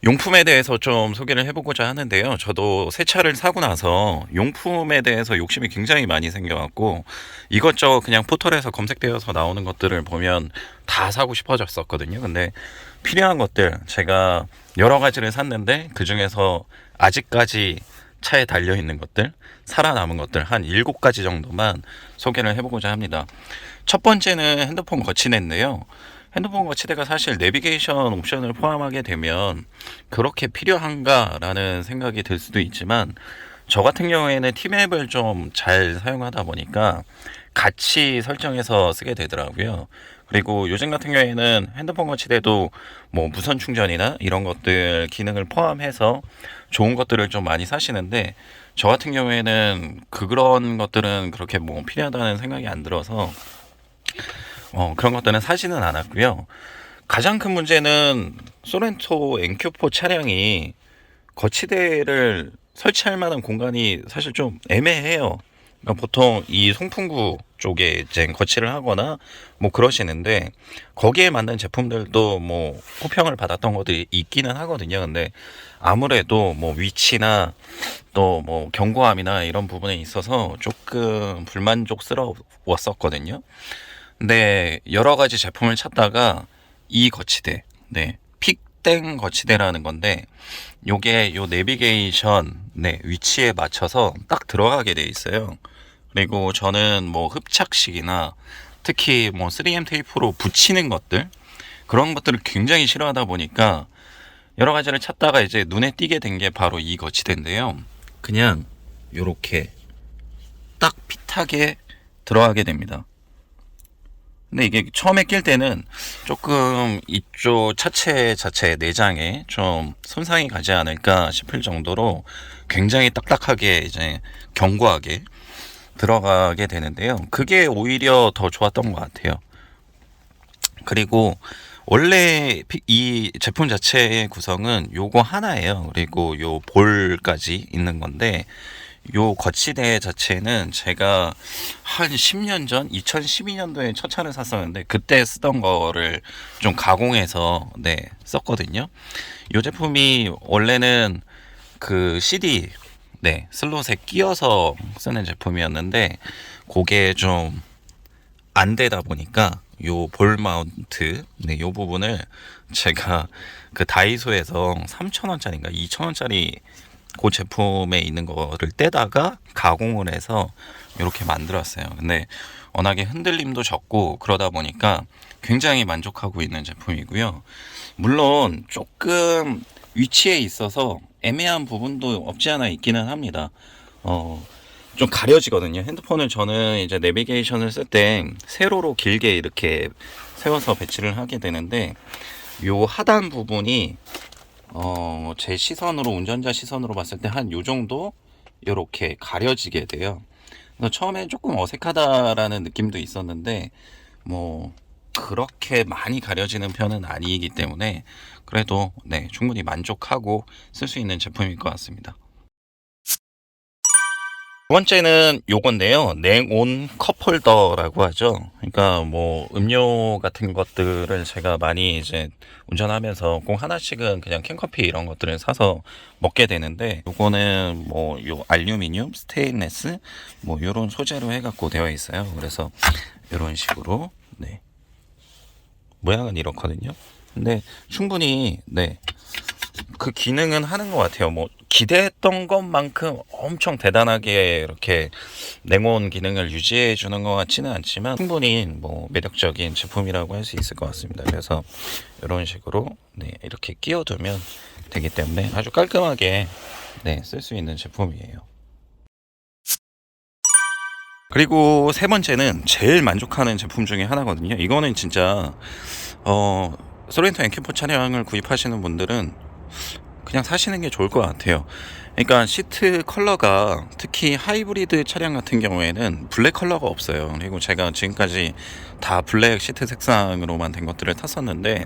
용품에 대해서 좀 소개를 해보고자 하는데요. 저도 새 차를 사고 나서 용품에 대해서 욕심이 굉장히 많이 생겨갖고 이것저것 그냥 포털에서 검색되어서 나오는 것들을 보면 다 사고 싶어졌었거든요. 근데 필요한 것들 제가 여러 가지를 샀는데 그 중에서 아직까지 차에 달려있는 것들, 살아남은 것들 한 7가지 정도만 소개를 해보고자 합니다. 첫 번째는 핸드폰 거치대인데요. 핸드폰 거치대가 사실 내비게이션 옵션을 포함하게 되면 그렇게 필요한가라는 생각이 들 수도 있지만 저 같은 경우에는 티맵을 좀 잘 사용하다 보니까 같이 설정해서 쓰게 되더라고요. 그리고 요즘 같은 경우에는 핸드폰 거치대도 뭐 무선 충전이나 이런 것들 기능을 포함해서 좋은 것들을 좀 많이 사시는데 저 같은 경우에는 그런 것들은 그렇게 뭐 필요하다는 생각이 안 들어서 그런 것들은 사지는 않았고요. 가장 큰 문제는 소렌토 NQ4 차량이 거치대를 설치할 만한 공간이 사실 좀 애매해요. 그러니까 보통 이 송풍구 쪽에 이제 거치를 하거나 뭐 그러시는데 거기에 맞는 제품들도 뭐 호평을 받았던 것들이 있기는 하거든요. 근데 아무래도 뭐 위치나 또 뭐 견고함이나 이런 부분에 있어서 조금 불만족스러웠었거든요. 근데 여러 가지 제품을 찾다가 이 거치대, 픽땡 거치대라는 건데 요게 요 내비게이션 위치에 맞춰서 딱 들어가게 돼 있어요. 그리고 저는 뭐 흡착식이나 특히 뭐 3M 테이프로 붙이는 것들 그런 것들을 굉장히 싫어하다 보니까 여러 가지를 찾다가 이제 눈에 띄게 된 게 바로 이 거치대인데요. 그냥 요렇게 딱 핏하게 들어가게 됩니다. 근데 이게 처음에 낄 때는 조금 이쪽 차체 자체 내장에 좀 손상이 가지 않을까 싶을 정도로 굉장히 딱딱하게 이제 견고하게 들어가게 되는데요. 그게 오히려 더 좋았던 것 같아요. 그리고 원래 이 제품 자체의 구성은 요거 하나예요. 그리고 요 볼까지 있는 건데 요 거치대 자체는 제가 한 10년 전 2012년도에 첫 차를 샀었는데 그때 쓰던 거를 좀 가공해서 썼거든요. 요 제품이 원래는 그 CD 슬롯에 끼워서 쓰는 제품이었는데 그게 좀 안 되다 보니까 요 볼 마운트 요 부분을 제가 그 다이소에서 3,000원짜리인가 2,000원짜리 그 제품에 있는 거를 떼다가 가공을 해서 이렇게 만들었어요. 근데 워낙에 흔들림도 적고 그러다 보니까 굉장히 만족하고 있는 제품이고요. 물론 조금 위치에 있어서 애매한 부분도 없지 않아 있기는 합니다. 좀 가려지거든요. 핸드폰을 저는 이제 내비게이션을 쓸 때 세로로 길게 이렇게 세워서 배치를 하게 되는데 요 하단 부분이 제 시선으로 운전자 시선으로 봤을 때 한 요 정도 이렇게 가려지게 돼요. 그래서 처음에 조금 어색하다라는 느낌도 있었는데 뭐 그렇게 많이 가려지는 편은 아니기 때문에 그래도 충분히 만족하고 쓸 수 있는 제품일 것 같습니다. 두 번째는 요건데요. 냉온 컵홀더라고 하죠. 그러니까 뭐 음료 같은 것들을 제가 많이 이제 운전하면서 꼭 하나씩은 그냥 캔커피 이런 것들을 사서 먹게 되는데 요거는 뭐 요 알루미늄, 스테인레스 뭐 요런 소재로 해갖고 되어 있어요. 그래서 요런 식으로 모양은 이렇거든요. 근데 충분히 그 기능은 하는 것 같아요. 뭐 기대했던 것만큼 엄청 대단하게 이렇게 냉온 기능을 유지해 주는 것 같지는 않지만 충분히 뭐 매력적인 제품이라고 할 수 있을 것 같습니다. 그래서 이런 식으로 이렇게 끼워두면 되기 때문에 아주 깔끔하게 쓸 수 있는 제품이에요. 그리고 세 번째는 제일 만족하는 제품 중에 하나거든요. 이거는 진짜 소렌토 NQ4 차량을 구입하시는 분들은 그냥 사시는 게 좋을 것 같아요. 그러니까 시트 컬러가 특히 하이브리드 차량 같은 경우에는 블랙 컬러가 없어요. 그리고 제가 지금까지 다 블랙 시트 색상으로만 된 것들을 탔었는데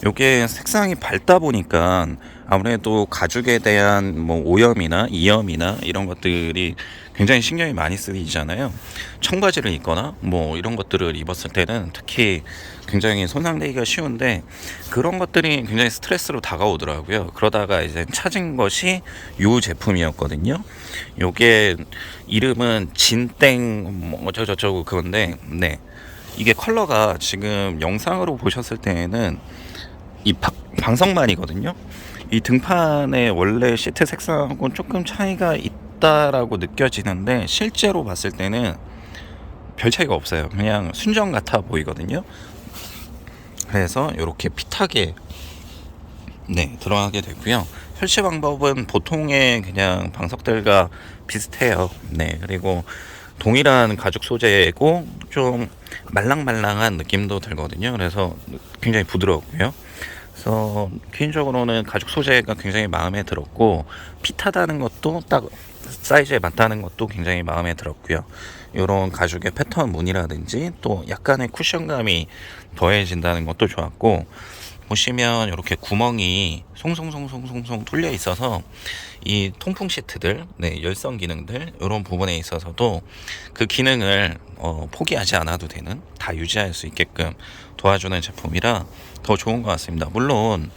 이게 색상이 밝다 보니까 아무래도 가죽에 대한 뭐 오염이나 이염이나 이런 것들이 굉장히 신경이 많이 쓰이잖아요. 청바지를 입거나 뭐 이런 것들을 입었을 때는 특히 굉장히 손상되기가 쉬운데 그런 것들이 굉장히 스트레스로 다가오더라고요. 그러다가 이제 찾은 것이 이 제품이었거든요. 요게 이름은 진땡 뭐 어쩌고저쩌고 그건데, 네, 이게 컬러가 지금 영상으로 보셨을 때에는 이 방석만이거든요. 이 등판의 원래 시트 색상하고는 조금 차이가 있다라고 느껴지는데 실제로 봤을 때는 별 차이가 없어요. 그냥 순정 같아 보이거든요. 그래서 이렇게 핏하게, 네, 들어가게 되고요. 설치 방법은 보통의 그냥 방석들과 비슷해요. 네, 그리고 동일한 가죽 소재이고 좀 말랑말랑한 느낌도 들거든요. 그래서 굉장히 부드럽고요. 그래서 개인적으로는 가죽 소재가 굉장히 마음에 들었고 핏하다는 것도 딱 사이즈에 맞다는 것도 굉장히 마음에 들었고요. 이런 가죽의 패턴 무늬라든지 또 약간의 쿠션감이 더해진다는 것도 좋았고, 보시면 이렇게 구멍이 송송송송송송 뚫려 있어서 이 통풍 시트들, 네, 열선 기능들 이런 부분에 있어서도 그 기능을 포기하지 않아도 되는, 다 유지할 수 있게끔 도와주는 제품이라 더 좋은 것 같습니다. 물론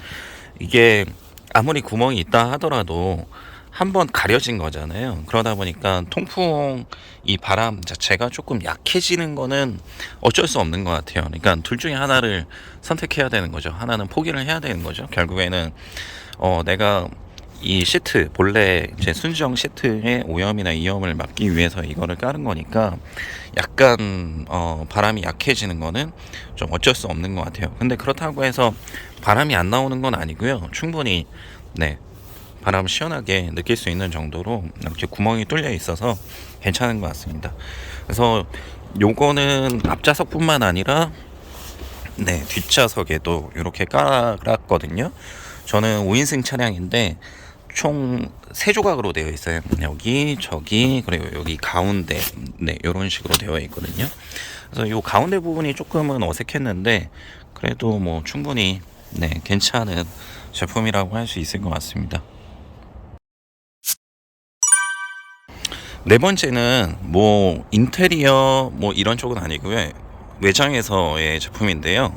이게 아무리 구멍이 있다 하더라도 한번 가려진 거잖아요. 그러다 보니까 통풍 이 바람 자체가 조금 약해지는 거는 어쩔 수 없는 것 같아요. 그러니까 둘 중에 하나를 선택해야 되는 거죠. 하나는 포기를 해야 되는 거죠. 결국에는 내가 이 시트 본래 제 순정 시트의 오염이나 이염을 막기 위해서 이거를 깔은 거니까 약간 바람이 약해지는 거는 좀 어쩔 수 없는 것 같아요. 근데 그렇다고 해서 바람이 안 나오는 건 아니고요. 충분히, 네, 바람 시원하게 느낄 수 있는 정도로 이렇게 구멍이 뚫려 있어서 괜찮은 것 같습니다. 그래서 요거는 앞좌석뿐만 아니라, 네, 뒷좌석에도 이렇게 깔았거든요. 저는 5인승 차량인데 총 3조각으로 되어 있어요. 여기, 저기, 그리고 여기 가운데, 네, 이런 식으로 되어 있거든요. 그래서 요 가운데 부분이 조금은 어색했는데 그래도 뭐 충분히, 네, 괜찮은 제품이라고 할 수 있을 것 같습니다. 네 번째는 뭐 인테리어 뭐 이런 쪽은 아니고요. 외장에서의 제품인데요.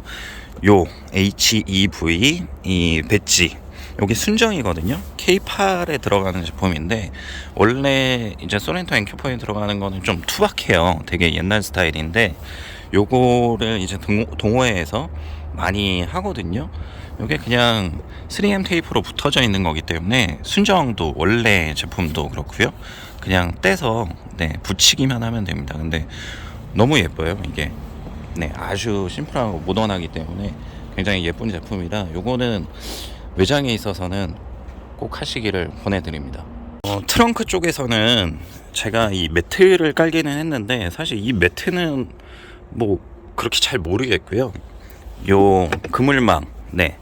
요 HEV 이 배지, 여기 순정이거든요. K8에 들어가는 제품인데 원래 이제 소렌토 엔큐퍼에 들어가는 거는 좀 투박해요. 되게 옛날 스타일인데 요거를 이제 동호회에서 많이 하거든요. 요게 그냥 3M 테이프로 붙어져 있는 거기 때문에 순정도 원래 제품도 그렇고요. 그냥 떼서, 네, 붙이기만 하면 됩니다. 근데 너무 예뻐요. 이게, 네, 아주 심플하고 모던하기 때문에 굉장히 예쁜 제품이라 요거는 외장에 있어서는 꼭 하시기를 권해드립니다. 트렁크 쪽에서는 제가 이 매트를 깔기는 했는데 사실 이 매트는 뭐 그렇게 잘 모르겠고요. 요 그물망, 네,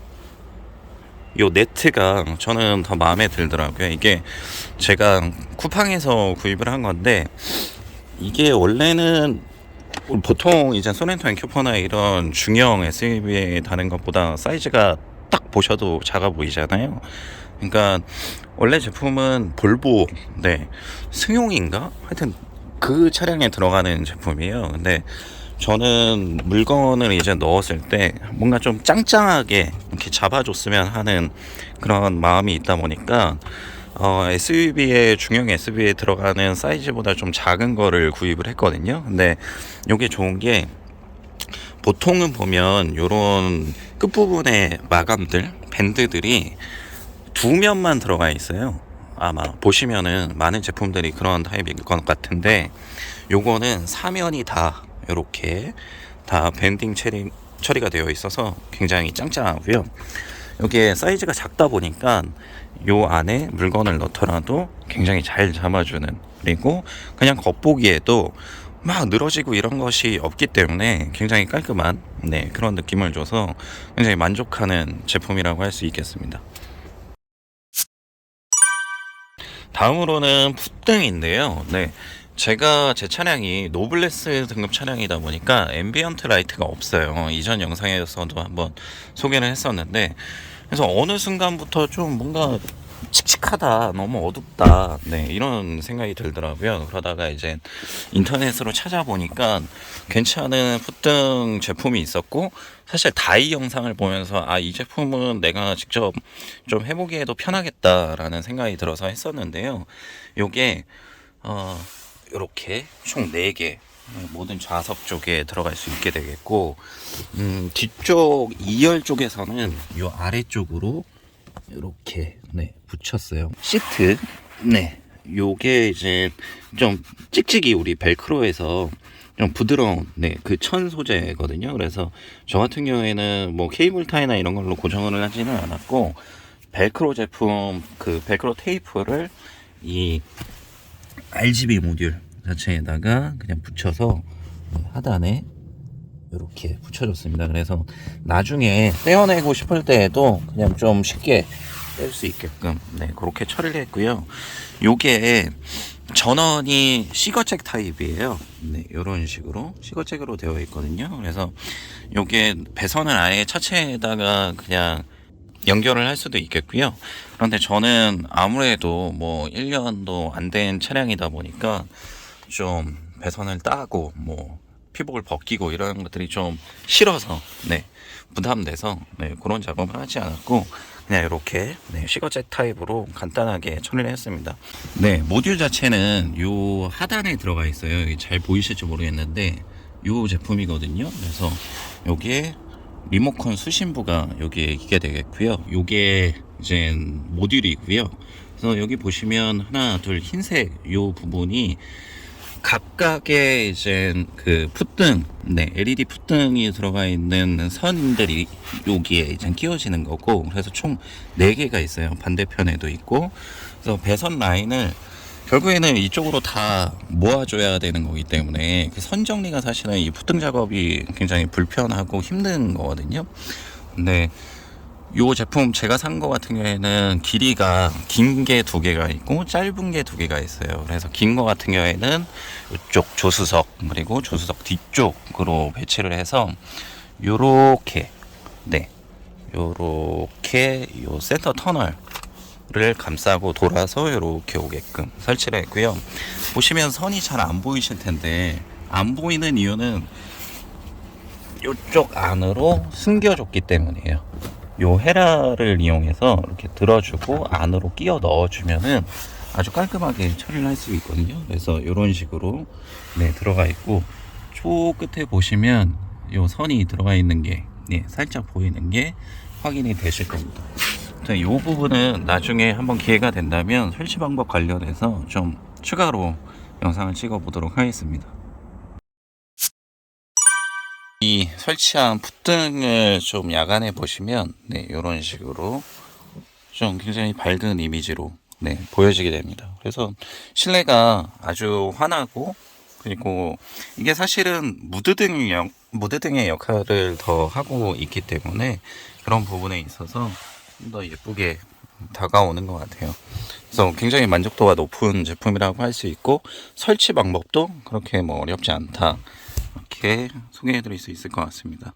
요 네트가 저는 더 마음에 들더라고요. 이게 제가 쿠팡에서 구입을 한 건데 이게 원래는 보통 이제 소렌토 엔큐퍼나 이런 중형 SUV에 다는 것보다 사이즈가 딱 보셔도 작아 보이잖아요. 그러니까 원래 제품은 볼보, 네, 승용인가? 하여튼 그 차량에 들어가는 제품이에요. 근데 저는 물건을 이제 넣었을 때 뭔가 좀 짱짱하게 이렇게 잡아줬으면 하는 그런 마음이 있다 보니까 SUV에, 중형 SUV에 들어가는 사이즈보다 좀 작은 거를 구입을 했거든요. 근데 이게 좋은 게 보통은 보면 요런 끝부분에 마감들, 밴드들이 두 면만 들어가 있어요. 아마 보시면은 많은 제품들이 그런 타입일 것 같은데 요거는 사면이 다 이렇게 다 밴딩 처리가 되어 있어서 굉장히 짱짱하고요. 이게 사이즈가 작다 보니까 요 안에 물건을 넣더라도 굉장히 잘 잡아주는, 그리고 그냥 겉보기에도 막 늘어지고 이런 것이 없기 때문에 굉장히 깔끔한, 네, 그런 느낌을 줘서 굉장히 만족하는 제품이라고 할 수 있겠습니다. 다음으로는 풋등인데요. 네, 제가 제 차량이 노블레스 등급 차량이다 보니까 앰비언트 라이트가 없어요. 이전 영상에서도 한번 소개를 했었는데, 그래서 어느 순간부터 좀 뭔가 칙칙하다, 너무 어둡다, 네, 이런 생각이 들더라고요. 그러다가 이제 인터넷으로 찾아보니까 괜찮은 푸등 제품이 있었고, 사실 다이 영상을 보면서 아, 이 제품은 내가 직접 좀 해보기에도 편하겠다라는 생각이 들어서 했었는데요. 요게 이렇게 총 4개 모든 좌석 쪽에 들어갈 수 있게 되겠고, 뒤쪽 2열 쪽에서는 요 아래쪽으로 이렇게 네 붙였어요. 시트, 네, 요게 이제 좀 찍찍이 우리 벨크로에서 좀 부드러운 그 천 소재거든요. 그래서 저 같은 경우에는 뭐 케이블 타이나 이런 걸로 고정을 하지는 않았고, 벨크로 제품 그 벨크로 테이프를 이 RGB 모듈 자체에다가 그냥 붙여서 하단에 이렇게 붙여줬습니다. 그래서 나중에 떼어내고 싶을 때에도 그냥 좀 쉽게 뗄 수 있게끔 네 그렇게 처리를 했고요. 요게 전원이 시거잭 타입이에요. 네, 이런 식으로 시거잭으로 되어 있거든요. 그래서 요게 배선을 아예 차체에다가 그냥 연결을 할 수도 있겠고요. 그런데 저는 아무래도 뭐 1년도 안 된 차량이다 보니까 좀 배선을 따고 뭐 피복을 벗기고 이런 것들이 좀 싫어서 네 부담돼서 네 그런 작업을 하지 않았고, 그냥 이렇게 네 시거잭 타입으로 간단하게 처리를 했습니다. 네, 모듈 자체는 요 하단에 들어가 있어요. 잘 보이실지 모르겠는데 요 제품이거든요. 그래서 여기에 리모컨 수신부가 여기에 있게 되겠고요. 요게 이제 모듈이고요. 그래서 여기 보시면 하나 둘 흰색 요 부분이 각각의 이제 그 풋등, 네, LED 풋등이 들어가 있는 선들이 여기에 이제 끼워지는 거고, 그래서 총 4개가 있어요. 반대편에도 있고. 그래서 배선 라인을 결국에는 이쪽으로 다 모아줘야 되는 거기 때문에 그 선 정리가 사실은 이 풋등 작업이 굉장히 불편하고 힘든 거거든요. 근데 요 제품 제가 산 거 같은 경우에는 길이가 긴 게 2개가 있고 짧은 게 2개가 있어요. 그래서 긴 거 같은 경우에는 이쪽 조수석 그리고 조수석 뒤쪽으로 배치를 해서 요렇게 네 요렇게 요 센터 터널을 감싸고 돌아서 요렇게 오게끔 설치를 했고요. 보시면 선이 잘 안 보이실 텐데, 안 보이는 이유는 요쪽 안으로 숨겨줬기 때문이에요. 요 헤라를 이용해서 이렇게 들어주고 안으로 끼워 넣어주면은 아주 깔끔하게 처리를 할 수 있거든요. 그래서 이런 식으로 네 들어가 있고, 초 끝에 보시면 요 선이 들어가 있는 게 네, 살짝 보이는 게 확인이 되실 겁니다. 이 부분은 나중에 한번 기회가 된다면 설치 방법 관련해서 좀 추가로 영상을 찍어 보도록 하겠습니다. 이 설치한 풋등을 좀 야간에 보시면 네, 이런 식으로 좀 굉장히 밝은 이미지로 네, 보여지게 됩니다. 그래서 실내가 아주 환하고, 그리고 이게 사실은 무드등의 역할을 더 하고 있기 때문에 그런 부분에 있어서 좀 더 예쁘게 다가오는 것 같아요. 그래서 굉장히 만족도가 높은 제품이라고 할 수 있고, 설치 방법도 그렇게 뭐 어렵지 않다, 이렇게 소개해 드릴 수 있을 것 같습니다.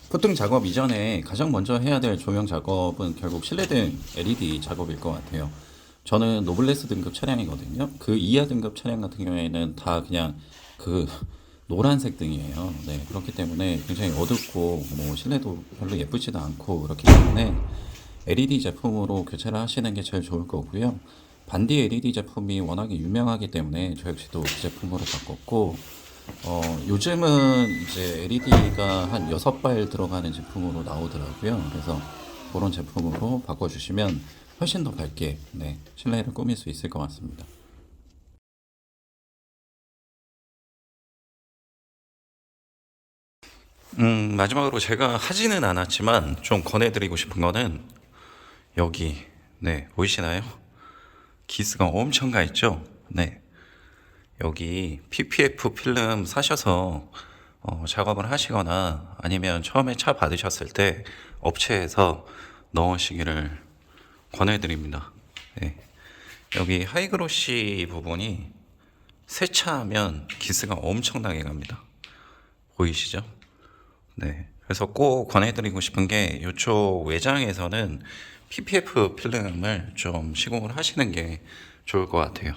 푸등 작업 이전에 가장 먼저 해야 될 조명 작업은 결국 실내등 LED 작업일 것 같아요. 저는 노블레스 등급 차량이거든요. 그 이하 등급 차량 같은 경우에는 다 그냥 그 노란색 등이에요. 네, 그렇기 때문에 굉장히 어둡고 뭐 실내도 별로 예쁘지도 않고, 그렇기 때문에 LED 제품으로 교체를 하시는 게 제일 좋을 거고요. 반디 LED 제품이 워낙에 유명하기 때문에 저 역시도 그 제품으로 바꿨고, 요즘은 이제 LED가 한 6발 들어가는 제품으로 나오더라고요. 그래서 그런 제품으로 바꿔주시면 훨씬 더 밝게 네, 실내를 꾸밀 수 있을 것 같습니다. 마지막으로 제가 하지는 않았지만 좀 권해드리고 싶은 거는 여기 네 보이시나요? 기스가 엄청 가 있죠? 네, 여기 PPF 필름 사셔서 작업을 하시거나 아니면 처음에 차 받으셨을 때 업체에서 넣으시기를 권해드립니다. 네. 여기 하이그로시 부분이 세차하면 기스가 엄청나게 갑니다. 보이시죠? 네. 그래서 꼭 권해드리고 싶은 게 이쪽 외장에서는 PPF 필름을 좀 시공을 하시는 게 좋을 것 같아요.